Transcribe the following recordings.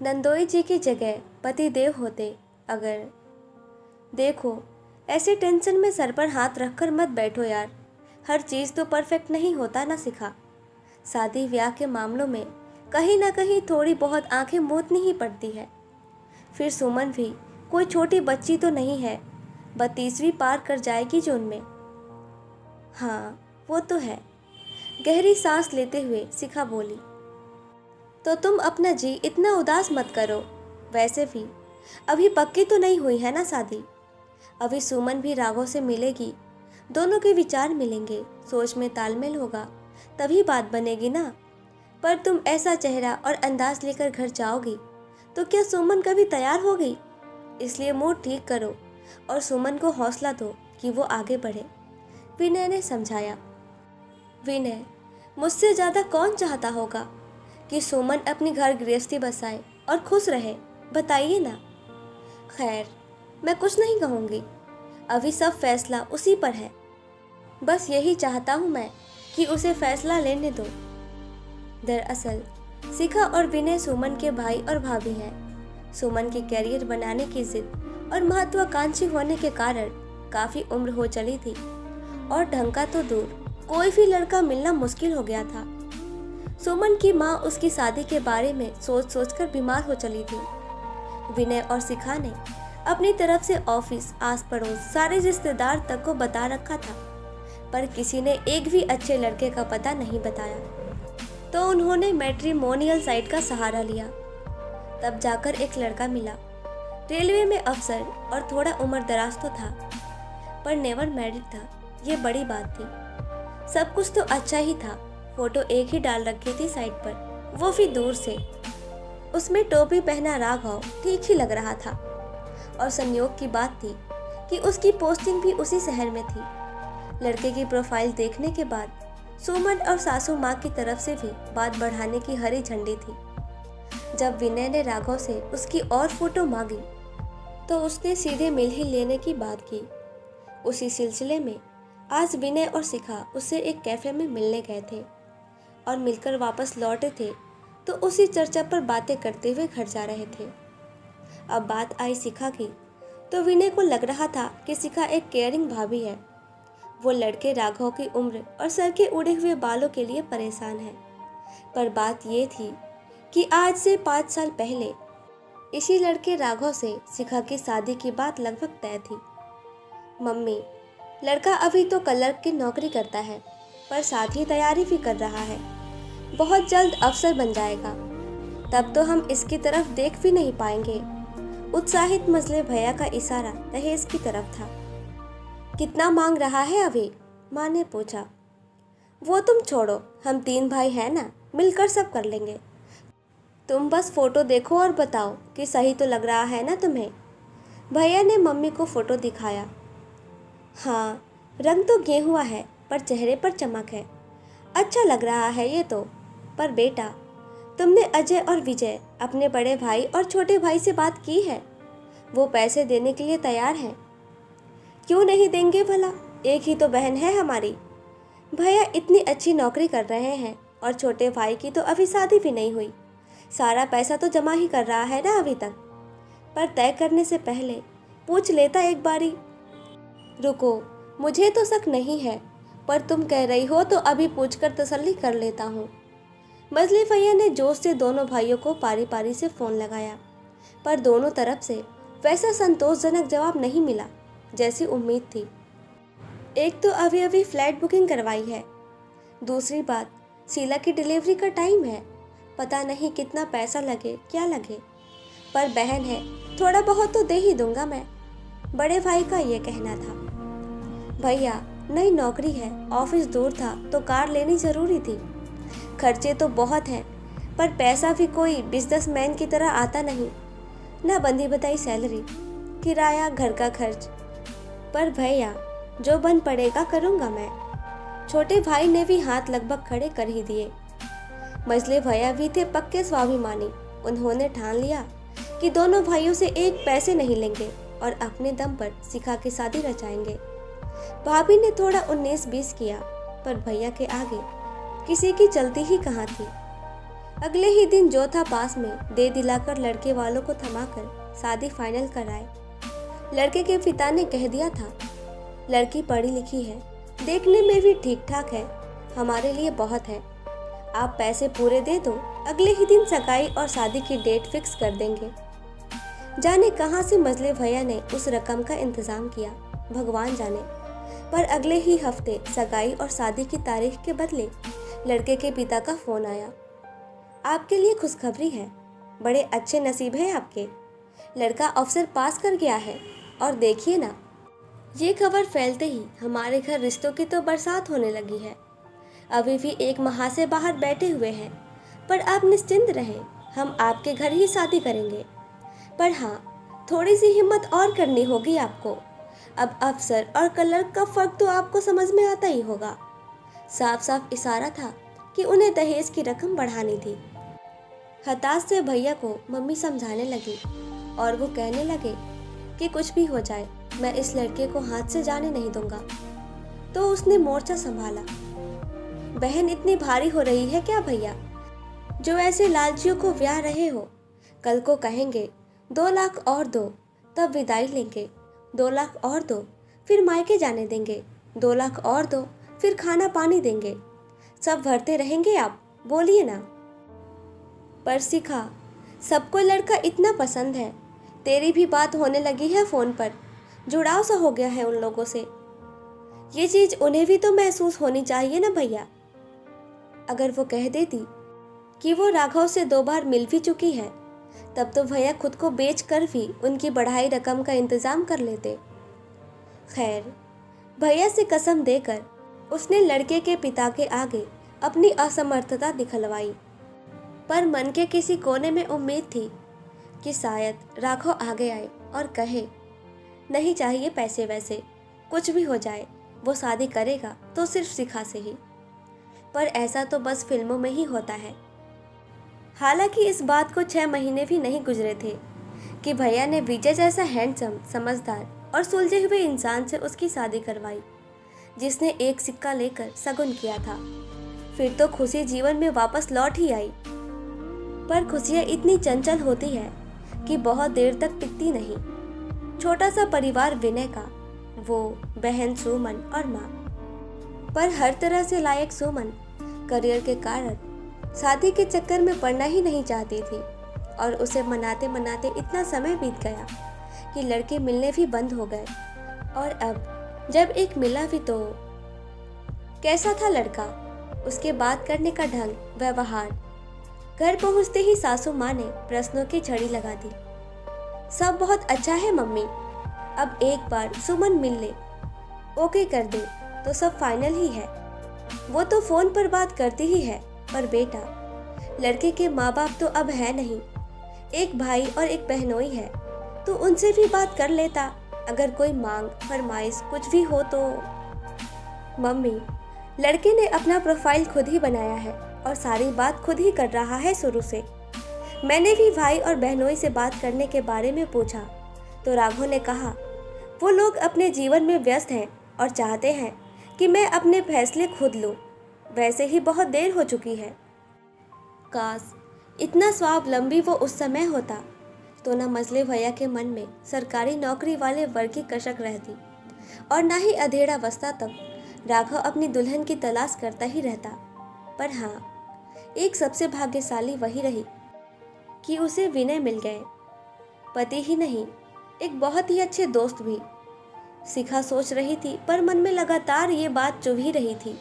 नंदोई जी की जगह पति देव होते अगर। देखो, ऐसे टेंशन में सर पर हाथ रखकर मत बैठो यार। हर चीज़ तो परफेक्ट नहीं होता ना सिखा। शादी ब्याह के मामलों में कहीं ना कहीं थोड़ी बहुत आंखें मूंदनी ही पड़ती है। फिर सुमन भी कोई छोटी बच्ची तो नहीं है, 32वीं पार कर जाएगी जून में। हाँ, वो तो है। गहरी सांस लेते हुए शिखा बोली। तो तुम अपना जी इतना उदास मत करो। वैसे भी अभी पक्की तो नहीं हुई है ना शादी। अभी सुमन भी राघव से मिलेगी, दोनों के विचार मिलेंगे, सोच में तालमेल होगा, तभी बात बनेगी ना। पर तुम ऐसा चेहरा और अंदाज लेकर घर जाओगी तो क्या सुमन कभी तैयार होगी? इसलिए मूड ठीक करो और सुमन को हौसला दो कि वो आगे बढ़े, विनय ने समझाया। विनय, मुझसे ज़्यादा कौन चाहता होगा कि सुमन अपनी घर गृहस्थी बसाए और खुश रहे, बताइए ना। खैर, मैं कुछ नहीं कहूँगी, अभी सब फैसला उसी पर है। बस यही चाहता हूँ मैं कि उसे फैसला लेने दो। दरअसल शिखा और विनय सुमन के भाई और भाभी हैं। सुमन के कैरियर बनाने की जिद और महत्वाकांक्षी होने के कारण काफ़ी उम्र हो चली थी और ढंग का तो दूर, कोई भी लड़का मिलना मुश्किल हो गया था। सुमन की माँ उसकी शादी के बारे में सोच सोचकर बीमार हो चली थी। विनय और शिखा ने अपनी तरफ से ऑफिस, आस पड़ोस, सारे रिश्तेदार तक को बता रखा था, पर किसी ने एक भी अच्छे लड़के का पता नहीं बताया। तो उन्होंने मैट्रिमोनियल साइट का सहारा लिया। तब जाकर एक लड़का मिला, रेलवे में अफसर और थोड़ा उम्र दराज तो था, पर नेवर मैरिड था। ये बड़ी बात थी। सब कुछ तो अच्छा ही था। फोटो एक ही डाल रखी थी साइट पर, वो भी दूर से। उसमें टोपी पहना राघव ठीक ही लग रहा था और संयोग की बात थी कि उसकी पोस्टिंग भी उसी शहर में थी। लड़के की प्रोफाइल देखने के बाद सुमन और सासू माँ की तरफ से भी बात बढ़ाने की हरी झंडी थी। जब विनय ने राघव से उसकी और फोटो मांगी तो उसने सीधे मिल ही लेने की बात की। उसी सिलसिले में आज विनय और शिखा उससे एक कैफे में मिलने गए थे और मिलकर वापस लौटे थे तो उसी चर्चा पर बातें करते हुए घर जा रहे थे। अब बात आई शिखा की तो विनय को लग रहा था कि शिखा एक केयरिंग भाभी है। वो लड़के राघव की उम्र और सर के उड़े हुए बालों के लिए परेशान है। पर बात ये थी कि आज से 5 साल पहले इसी लड़के राघव से शिखा की शादी की बात लगभग तय थी। मम्मी, लड़का अभी तो क्लर्क की नौकरी करता है, पर साथ ही तैयारी भी कर रहा है। बहुत जल्द अफसर बन जाएगा, तब तो हम इसकी तरफ देख भी नहीं पाएंगे। उत्साहित मजले भैया का इशारा दहेज की तरफ था। कितना मांग रहा है अभी? माँ ने पूछा। वो तुम छोड़ो, हम 3 भाई हैं ना, मिलकर सब कर लेंगे। तुम बस फोटो देखो और बताओ कि सही तो लग रहा है ना तुम्हें। भैया ने मम्मी को फोटो दिखाया। हाँ, रंग तो गेहुआ है पर चेहरे पर चमक है। अच्छा लग रहा है ये तो। पर बेटा, तुमने अजय और विजय, अपने बड़े भाई और छोटे भाई से बात की है? वो पैसे देने के लिए तैयार हैं। क्यों नहीं देंगे भला, एक ही तो बहन है हमारी। भैया इतनी अच्छी नौकरी कर रहे हैं और छोटे भाई की तो अभी शादी भी नहीं हुई। सारा पैसा तो जमा ही कर रहा है ना अभी तक। पर तय करने से पहले पूछ लेता एक बारी। रुको, मुझे तो शक नहीं है, पर तुम कह रही हो तो अभी पूछकर तसल्ली कर लेता हूँ। मजली भैया ने जोश से दोनों भाइयों को पारी पारी से फ़ोन लगाया, पर दोनों तरफ से वैसा संतोषजनक जवाब नहीं मिला जैसी उम्मीद थी। एक तो अभी अभी फ्लैट बुकिंग करवाई है, दूसरी बात शीला की डिलीवरी का टाइम है। पता नहीं कितना पैसा लगे क्या लगे, पर बहन है, थोड़ा बहुत तो दे ही दूंगा मैं। बड़े भाई का ये कहना था। भैया, नई नौकरी है, ऑफिस दूर था तो कार लेनी ज़रूरी थी। खर्चे तो बहुत हैं, पर पैसा भी कोई बिजनेसमैन की तरह आता नहीं ना। बंधी बताई सैलरी, किराया, घर का खर्च। पर भैया, जो बन पड़ेगा करूँगा मैं। छोटे भाई ने भी हाथ लगभग खड़े कर ही दिए। मजले भैया भी थे पक्के स्वाभिमानी। उन्होंने ठान लिया कि दोनों भाइयों से एक पैसे नहीं लेंगे और अपने दम पर शिखा की शादी रचाएंगे। भाभी ने थोड़ा 19-20 किया, पर भैया के आगे किसी की चलती ही कहाँ थी। अगले ही दिन जो था पास में दे दिलाकर लड़के वालों को थमाकर शादी फाइनल कराए। लड़के के पिता ने कह दिया था, लड़की पढ़ी लिखी है, देखने में भी ठीक ठाक है, हमारे लिए बहुत है। आप पैसे पूरे दे दो, अगले ही दिन सगाई और शादी की डेट फिक्स कर देंगे। जाने कहाँ से मजले भैया ने उस रकम का इंतजाम किया, भगवान जाने। पर अगले ही हफ्ते सगाई और शादी की तारीख के बदले लड़के के पिता का फोन आया। आपके लिए खुशखबरी है, बड़े अच्छे नसीब हैं आपके, लड़का अफसर पास कर गया है और देखिए ना। ये खबर फैलते ही हमारे घर रिश्तों की तो बरसात होने लगी है। अभी भी 1 माह से बाहर बैठे हुए हैं, पर आप निश्चिंत रहें, हम आपके घर ही शादी करेंगे। पर हाँ, थोड़ी सी हिम्मत और करनी होगी आपको। अब अफसर और कलर का फर्क तो आपको समझ में आता ही होगा। साफ साफ इशारा था कि उन्हें दहेज की रकम बढ़ानी थी। हताश से भैया को मम्मी समझाने लगी और वो कहने लगे कि कुछ भी हो जाए, मैं इस लड़के को हाथ से जाने नहीं दूंगा। तो उसने मोर्चा संभाला। बहन इतनी भारी हो रही है क्या भैया, जो ऐसे लालचियों को ब्याह रहे हो? कल को कहेंगे 2 लाख और दो, तब विदाई लेंगे, 2 लाख और दो, फिर मायके जाने देंगे, 2 लाख और दो, फिर खाना पानी देंगे, सब भरते रहेंगे आप, बोलिए ना। पर शिखा, सबको लड़का इतना पसंद है, तेरी भी बात होने लगी है फ़ोन पर, जुड़ाव सा हो गया है उन लोगों से। ये चीज़ उन्हें भी तो महसूस होनी चाहिए ना भैया। अगर वो कह देती कि वो राघव से 2 बार मिल भी चुकी है, तब तो भैया खुद को बेच कर भी उनकी बढ़ाई रकम का इंतजाम कर लेते। खैर, भैया से कसम देकर उसने लड़के के पिता के आगे अपनी असमर्थता दिखलवाई। पर मन के किसी कोने में उम्मीद थी कि शायद राघव आगे आए और कहे, नहीं चाहिए पैसे वैसे, कुछ भी हो जाए, वो शादी करेगा तो सिर्फ शिखा से ही। पर ऐसा तो बस फिल्मों में ही होता है। हालांकि इस बात को 6 महीने भी नहीं गुजरे थे कि भैया ने विजय जैसा हैंडसम, समझदार और सुलझे हुए इंसान से उसकी शादी करवाई, जिसने एक सिक्का लेकर शगुन किया था। फिर तो खुशी जीवन में वापस लौट ही आई। पर खुशियाँ इतनी चंचल होती है कि बहुत देर तक टिकती नहीं। छोटा सा परिवार विनय का, वो बहन सुमन और माँ। पर हर तरह से लायक सुमन करियर के कारण शादी के चक्कर में पड़ना ही नहीं चाहती थी और उसे मनाते मनाते इतना समय बीत गया कि लड़के मिलने भी बंद हो गए। और अब जब एक मिला भी तो कैसा था लड़का, उसके बात करने का ढंग, व्यवहार। घर पहुंचते ही सासू माँ ने प्रश्नों की झड़ी लगा दी। सब बहुत अच्छा है मम्मी, अब एक बार सुमन मिल ले, ओके कर दे तो सब फाइनल ही है। वो तो फोन पर बात करती ही है, पर बेटा, लड़के के माँ बाप तो अब है नहीं, एक भाई और एक बहनोई है, तो उनसे भी बात कर लेता अगर कोई मांग फरमाइश कुछ भी हो तो। मम्मी, लड़के ने अपना प्रोफाइल खुद ही बनाया है और सारी बात खुद ही कर रहा है शुरू से। मैंने भी भाई और बहनोई से बात करने के बारे में पूछा तो राघव ने कहा वो लोग अपने जीवन में व्यस्त हैं और चाहते हैं कि मैं अपने फैसले खुद लूँ। वैसे ही बहुत देर हो चुकी है। काश इतना स्वावलंबी वो उस समय होता तो न मजले भैया के मन में सरकारी नौकरी वाले वर्ग की कसक रहती और ना ही अधेड़ा बसता तब राघव अपनी दुल्हन की तलाश करता ही रहता। पर हाँ, एक सबसे भाग्यशाली वही रही कि उसे विनय मिल गए, पति ही नहीं, एक बहुत ही अच्छे दोस्त भी। शिखा सोच रही थी, पर मन में लगातार ये बात चुभ ही रही थी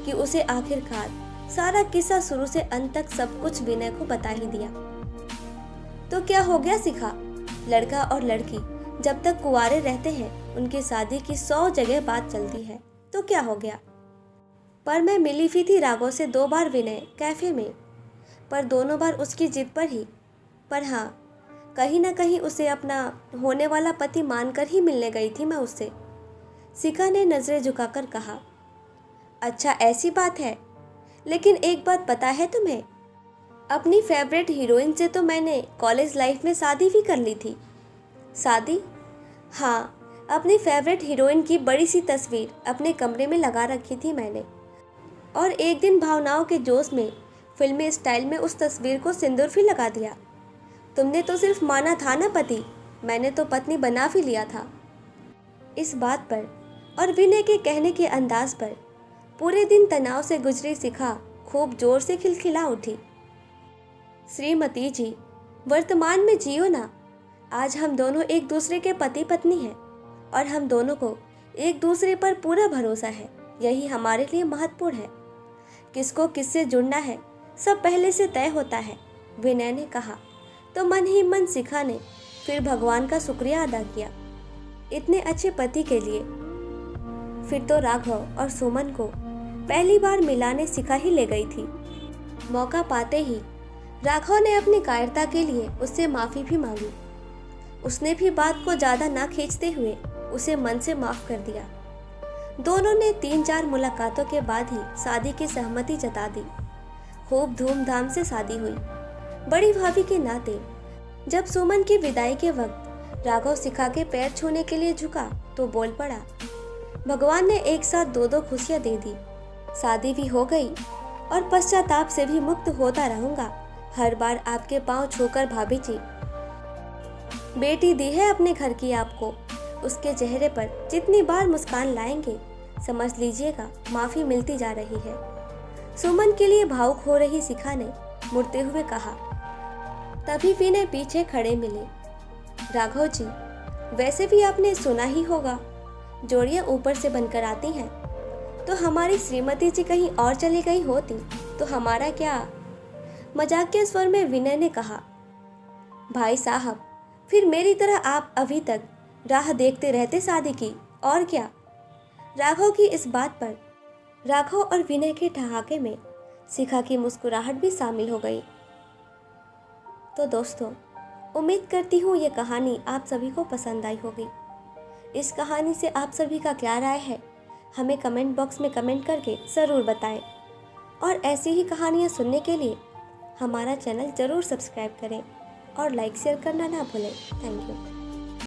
कि उसे आखिरकार सारा किस्सा शुरू से अंत तक सब कुछ विनय को बता ही दिया। तो क्या हो गया शिखा, लड़का और लड़की जब तक कुंवारे रहते हैं उनकी शादी की 100 जगह बात चलती है, तो क्या हो गया। पर मैं मिली भी थी राघव से 2 बार विनय कैफे में, पर दोनों बार उसकी जिद पर ही। पर हाँ, कहीं ना कहीं उसे अपना होने वाला पति मानकर ही मिलने गई थी मैं उससे। शिखा ने नजरें झुकाकर कहा, अच्छा ऐसी बात है, लेकिन एक बात पता है तुम्हें, अपनी फेवरेट हीरोइन से तो मैंने कॉलेज लाइफ में शादी भी कर ली थी। शादी? हाँ, अपनी फेवरेट हीरोइन की बड़ी सी तस्वीर अपने कमरे में लगा रखी थी मैंने, और एक दिन भावनाओं के जोश में फिल्मी स्टाइल में उस तस्वीर को सिंदूर भी लगा दिया। तुमने तो सिर्फ माना था ना पति, मैंने तो पत्नी बना भी लिया था। इस बात पर और विनय के कहने के अंदाज पर पूरे दिन तनाव से गुजरी शिखा खूब जोर से खिलखिला उठी। श्रीमती जी, वर्तमान में जियो ना। आज हम दोनों एक दूसरे के पति पत्नी हैं और हम दोनों को एक दूसरे पर पूरा भरोसा है। यही हमारे लिए महत्वपूर्ण है। किसको किससे जुड़ना है सब पहले से तय होता है, विनय ने कहा तो मन ही मन शिखा ने फिर भगवान का शुक्रिया अदा किया इतने अच्छे पति के लिए। फिर तो राघव और सुमन को पहली बार मिलाने शिखा ही ले गई थी। मौका पाते ही राघव ने अपनी कायरता के लिए उससे माफ़ी भी मांगी। उसने भी बात को ज़्यादा ना खींचते हुए उसे मन से माफ़ कर दिया। दोनों ने 3-4 मुलाकातों के बाद ही शादी की सहमति जता दी। खूब धूमधाम से शादी हुई। बड़ी भाभी के नाते जब सुमन की विदाई के वक्त राघव शिखा के पैर छूने के लिए झुका तो बोल पड़ा, भगवान ने एक साथ 2-2 खुशियाँ दे दी। शादी भी हो गई और पश्चाताप से भी मुक्त होता रहूंगा। हर बार आपके पांव छूकर भाभी जी। बेटी दी है अपने घर की आपको, उसके चेहरे पर जितनी बार मुस्कान लाएंगे समझ लीजिएगा माफ़ी मिलती जा रही है। सुमन के लिए भावुक हो रही शिखा ने मुड़ते हुए कहा। तभी विनय पीछे खड़े मिले। राघव जी, वैसे भी आपने सुना ही होगा, जोड़ियां ऊपर से बनकर आती हैं। तो हमारी श्रीमती जी कहीं और चली गई होती तो हमारा क्या। मजाकिया स्वर में विनय ने कहा। भाई साहब, फिर मेरी तरह आप अभी तक राह देखते रहते शादी की, और क्या। राघव की इस बात पर राघव और विनय के ठहाके में शिखा की मुस्कुराहट भी शामिल हो गई। तो दोस्तों, उम्मीद करती हूँ ये कहानी आप सभी को पसंद आई होगी। इस कहानी से आप सभी का क्या राय है हमें कमेंट बॉक्स में कमेंट करके ज़रूर बताएं। और ऐसी ही कहानियाँ सुनने के लिए हमारा चैनल ज़रूर सब्सक्राइब करें और लाइक शेयर करना ना भूलें। Thank you.